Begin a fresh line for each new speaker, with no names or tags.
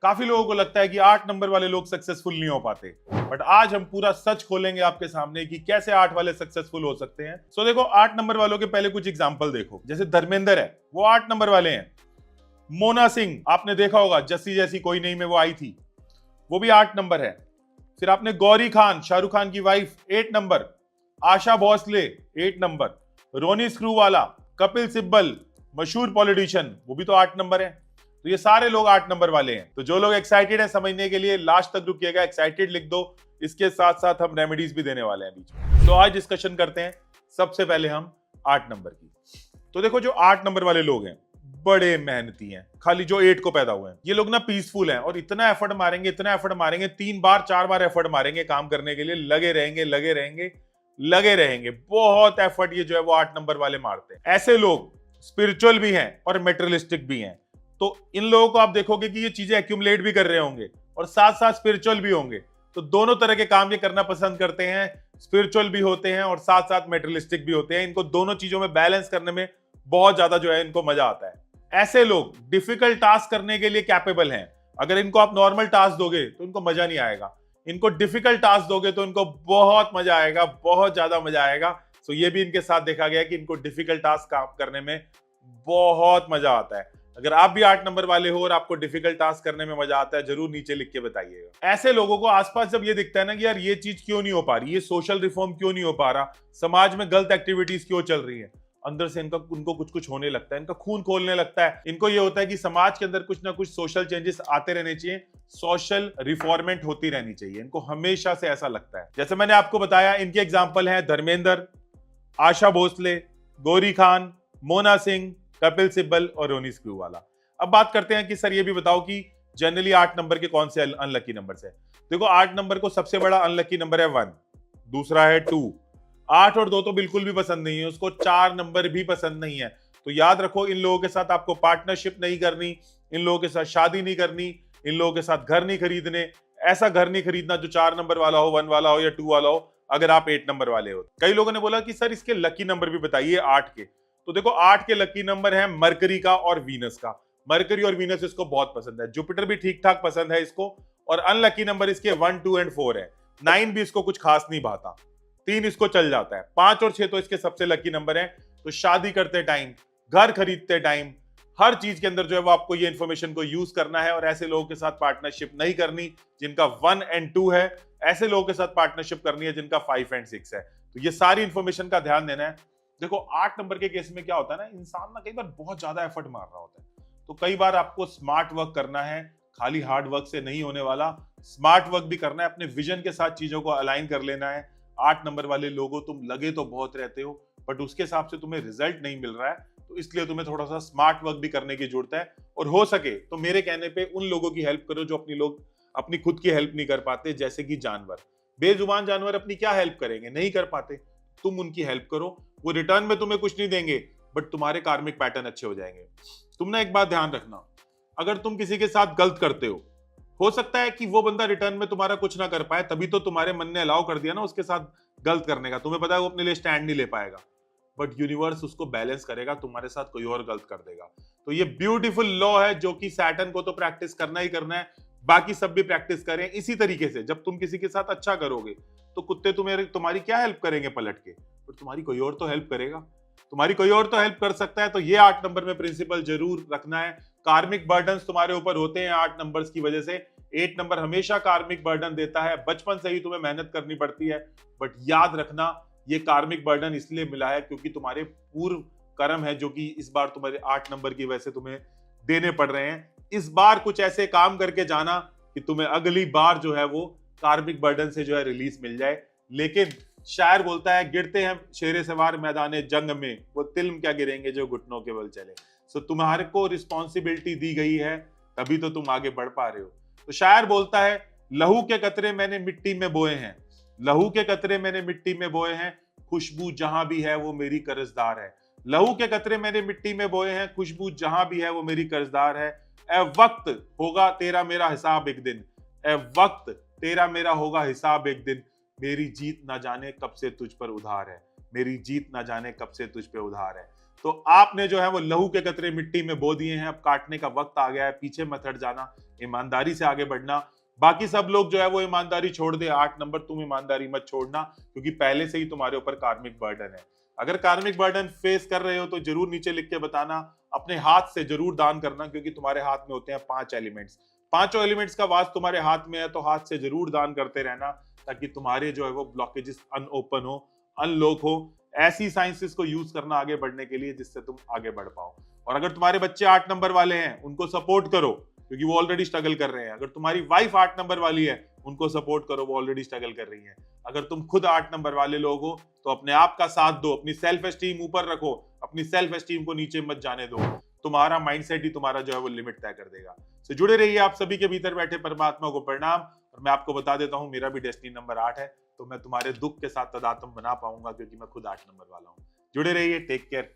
काफी लोगों को लगता है कि 8 नंबर वाले लोग सक्सेसफुल नहीं हो पाते, बट आज हम पूरा सच खोलेंगे आपके सामने कि कैसे 8 वाले सक्सेसफुल हो सकते हैं। सो देखो, 8 नंबर वालों के पहले कुछ एग्जांपल देखो। जैसे धर्मेंद्र है, वो 8 नंबर वाले हैं। मोना सिंह आपने देखा होगा, जस्सी जैसी कोई नहीं में वो आई थी, वो भी 8 नंबर है। फिर आपने गौरी खान, शाहरुख खान की wife, 8 number. Asha Bhosle 8 number. Ronnie Screwvala, Kapil Sibal, मशहूर पॉलिटिशियन, वो भी तो 8 नंबर है। तो ये सारे लोग 8 नंबर वाले हैं। तो जो लोग एक्साइटेड हैं समझने के लिए लास्ट तक रुकिएगा, एक्साइटेड लिख दो। इसके साथ साथ हम रेमेडीज भी देने वाले हैं बीच में। तो आज डिस्कशन करते हैं सबसे पहले हम 8 नंबर की। तो देखो, जो 8 नंबर वाले लोग हैं बड़े मेहनती हैं, खाली जो 8 को पैदा हुए हैं। ये लोग ना पीसफुल हैं और इतना एफर्ट मारेंगे, इतना एफर्ट मारेंगे, 3 बार 4 बार एफर्ट मारेंगे काम करने के लिए, लगे रहेंगे लगे रहेंगे लगे रहेंगे। बहुत एफर्ट ये जो है वो 8 नंबर वाले मारते हैं। ऐसे लोग स्पिरिचुअल भी हैं और मेटेरियलिस्टिक भी हैं। तो इन लोगों को आप देखोगे कि ये चीजें एक्यूमुलेट भी कर रहे होंगे और साथ साथ स्पिरिचुअल भी होंगे। तो दोनों तरह के काम ये करना पसंद करते हैं, स्पिरिचुअल भी होते हैं और साथ साथ मेटेरियलिस्टिक भी होते हैं। इनको दोनों चीजों में बैलेंस करने में बहुत ज्यादा जो है इनको मजा आता है। ऐसे लोग डिफिकल्ट टास्क करने के लिए कैपेबल हैं। अगर इनको आप नॉर्मल टास्क दोगे तो इनको मजा नहीं आएगा, इनको डिफिकल्ट टास्क दोगे तो इनको बहुत मजा आएगा, बहुत ज्यादा मजा आएगा। तो ये भी इनके साथ देखा गया कि इनको डिफिकल्ट टास्क काम करने में बहुत मजा आता है। अगर आप भी 8 नंबर वाले हो और आपको डिफिकल्ट टास्क करने में मजा आता है, जरूर नीचे लिख के बताइएगा। ऐसे लोगों को आसपास जब ये दिखता है ना कि यार ये चीज क्यों नहीं हो पा रही, ये सोशल रिफॉर्म क्यों नहीं हो पा रहा, समाज में गलत एक्टिविटीज क्यों चल रही है, अंदर से उनको कुछ कुछ होने लगता है, इनका खून खोलने लगता है। इनको ये होता है कि समाज के अंदर कुछ ना कुछ सोशल चेंजेस आते रहने चाहिए, सोशल रिफॉर्मेंट होती रहनी चाहिए। इनको हमेशा से ऐसा लगता है। जैसे मैंने आपको बताया, इनके एग्जाम्पल हैं धर्मेंद्र, आशा भोसले, गौरी खान, मोना सिंह, कपिल सिब्बल और रोनी स्क्रूवाला। अब बात करते हैं कि सर ये भी बताओ कि जनरली 8 नंबर के कौन से अनलकी नंबर है। देखो, 8 नंबर को सबसे बड़ा अनलकी नंबर है 1, दूसरा है 2। 8 और 2 तो बिल्कुल भी पसंद नहीं है उसको, 4 नंबर भी पसंद नहीं है। तो याद रखो, इन लोगों के साथ आपको पार्टनरशिप नहीं करनी, इन लोगों के साथ शादी नहीं करनी, इन लोगों के साथ घर नहीं खरीदने। ऐसा घर नहीं खरीदना जो 4 नंबर वाला हो, 1 वाला हो या 2 वाला हो, अगर आप 8 नंबर वाले हो। कई लोगों ने बोला कि सर इसके लकी नंबर भी बताइए 8 के। तो देखो, 8 के लकी नंबर है मरकरी का और वीनस का। मरकरी और वीनस इसको बहुत पसंद है, जुपिटर भी ठीक ठाक पसंद है इसको। और अनलकी नंबर इसके 1, 2 एंड 4 है। 9 भी इसको कुछ खास नहीं भाता, 3 इसको चल जाता है। 5 और 6 तो इसके सबसे लकी नंबर है। तो शादी करते टाइम, घर खरीदते टाइम, हर चीज के अंदर जो है वो आपको ये इंफॉर्मेशन को यूज करना है और ऐसे लोगों के साथ पार्टनरशिप नहीं करनी जिनका 1 एंड 2 है। ऐसे लोगों के साथ पार्टनरशिप करनी है जिनका 5 एंड 6 है। तो ये सारी इंफॉर्मेशन का ध्यान देना है। देखो, 8 नंबर के केस में क्या होता है ना, इंसान ना कई बार बहुत ज्यादा एफर्ट मार रहा होता है। तो कई बार आपको स्मार्ट वर्क करना है, खाली हार्ड वर्क से नहीं होने वाला। स्मार्ट वर्क भी करना है, अपने विजन के साथ चीजों को अलाइन कर लेना है। 8 नंबर वाले लोगों, तुम लगे तो बहुत रहते हो बट उसके हिसाब से तुम्हें रिजल्ट नहीं मिल रहा है, तो इसलिए तुम्हें थोड़ा सा स्मार्ट वर्क भी करने की जरूरत है। और हो सके तो मेरे कहने पे उन लोगों की हेल्प करो जो अपनी खुद की हेल्प नहीं कर पाते। जैसे कि जानवर, बेजुबान जानवर अपनी क्या हेल्प करेंगे, नहीं कर पाते। तुम उनकी हेल्प करो, वो रिटर्न में तुम्हें कुछ नहीं देंगे बट तुम्हारे कार्मिक पैटर्न अच्छे हो जाएंगे। तुम ना एक बात ध्यान रखना, अगर तुम किसी के साथ गलत करते हो सकता है कि वो बंदा रिटर्न में तुम्हारा कुछ ना कर पाए, तभी तो तुम्हारे मन ने अलाउ कर दिया ना उसके साथ गलत करने का। तुम्हें पता है वो अपने लिए स्टैंड नहीं ले पाएगा, बट यूनिवर्स उसको बैलेंस करेगा, तुम्हारे साथ कोई और गलत कर देगा। तो ये ब्यूटीफुल लॉ है जो कि सैटर्न को तो प्रैक्टिस करना ही करना है, बाकी सब भी प्रैक्टिस करें इसी तरीके से। जब तुम किसी के साथ अच्छा करोगे तो कुत्ते तुम्हारी क्या हेल्प करेंगे पलट के, पर तुम्हारी कोई और तो हेल्प करेगा, तुम्हारी कोई और तो हेल्प कर सकता है। तो ये 8 नंबर में प्रिंसिपल जरूर रखना है। कार्मिक बर्डन्स तुम्हारे ऊपर होते हैं 8 नंबर्स की वजह से। 8 नंबर हमेशा कार्मिक बर्डन देता है, बचपन से ही तुम्हें मेहनत करनी पड़ती है। बट याद रखना, ये कार्मिक बर्डन इसलिए मिला है क्योंकि तुम्हारे पूर्व कर्म है जो कि इस बार तुम्हारे 8 नंबर की वजह से तुम्हें देने पड़ रहे हैं। इस बार कुछ ऐसे काम करके जाना कि तुम्हें अगली बार जो है वो कार्मिक बर्डन से जो है रिलीज मिल जाए। लेकिन शायर बोलता है, गिरते हैं शेरे सवार मैदाने जंग में, वो तिल्म क्या गिरेंगे जो घुटनों के बल चले। सो तुम्हारे को रिस्पॉन्सिबिलिटी दी गई है, तभी तो तुम आगे बढ़ पा रहे हो। तो शायर बोलता है, लहू के कतरे मैंने मिट्टी में बोए हैं, लहू के कतरे मैंने मिट्टी में बोए हैं, खुशबू जहां भी है वो मेरी कर्जदार है। लहू के कतरे मैंने मिट्टी में बोए हैं, खुशबू जहां भी है वो मेरी कर्जदार है। ए वक्त होगा तेरा मेरा हिसाब एक दिन, ए वक्त तेरा मेरा होगा हिसाब एक दिन, मेरी जीत ना जाने कब से तुझ पर उधार है, मेरी जीत ना जाने कब से तुझ पे उधार है। तो आपने जो है वो लहू के कतरे मिट्टी में बो दिए हैं। अब काटने का वक्त आ गया है, पीछे मत हट जाना, ईमानदारी से आगे बढ़ना। बाकी सब लोग जो है वो ईमानदारी छोड़ दे, 8 नंबर तुम ईमानदारी मत छोड़ना, क्योंकि पहले से ही तुम्हारे ऊपर कार्मिक बर्डन है। अगर कार्मिक बर्डन फेस कर रहे हो तो जरूर नीचे लिख के बताना। अपने हाथ से जरूर दान करना, क्योंकि तुम्हारे हाथ में होते हैं 5 एलिमेंट्स। पांचों एलिमेंट्स का वास तुम्हारे हाथ में है, तो हाथ से जरूर दान करते रहना, ताकि तुम्हारे जो है वो ब्लॉकेजेस अनओपन हो, अनलॉक हो। ऐसी साइंसेस को यूज करना आगे बढ़ने के लिए, जिससे तुम आगे बढ़ पाओ। और अगर तुम्हारे बच्चे 8 नंबर वाले हैं, उनको सपोर्ट करो, क्योंकि वो ऑलरेडी स्ट्रगल कर रहे हैं। अगर तुम्हारी वाइफ 8 नंबर वाली है, उनको सपोर्ट करो, वो ऑलरेडी स्ट्रगल कर रही है। अगर तुम खुद 8 नंबर वाले लोग हो, तो अपने आप का साथ दो, अपनी सेल्फ एस्टीम ऊपर रखो, अपनी सेल्फ एस्टीम को नीचे मत जाने दो। तुम्हारा माइंडसेट ही तुम्हारा जो है वो लिमिट तय कर देगा। तो जुड़े रहिए, आप सभी के भीतर बैठे परमात्मा को प्रणाम। और मैं आपको बता देता हूं, मेरा भी डेस्टिनी नंबर 8 है, तो मैं तुम्हारे दुख के साथ तदात्म बना पाऊंगा, क्योंकि मैं खुद 8 नंबर वाला हूं। जुड़े रहिए, टेक केयर।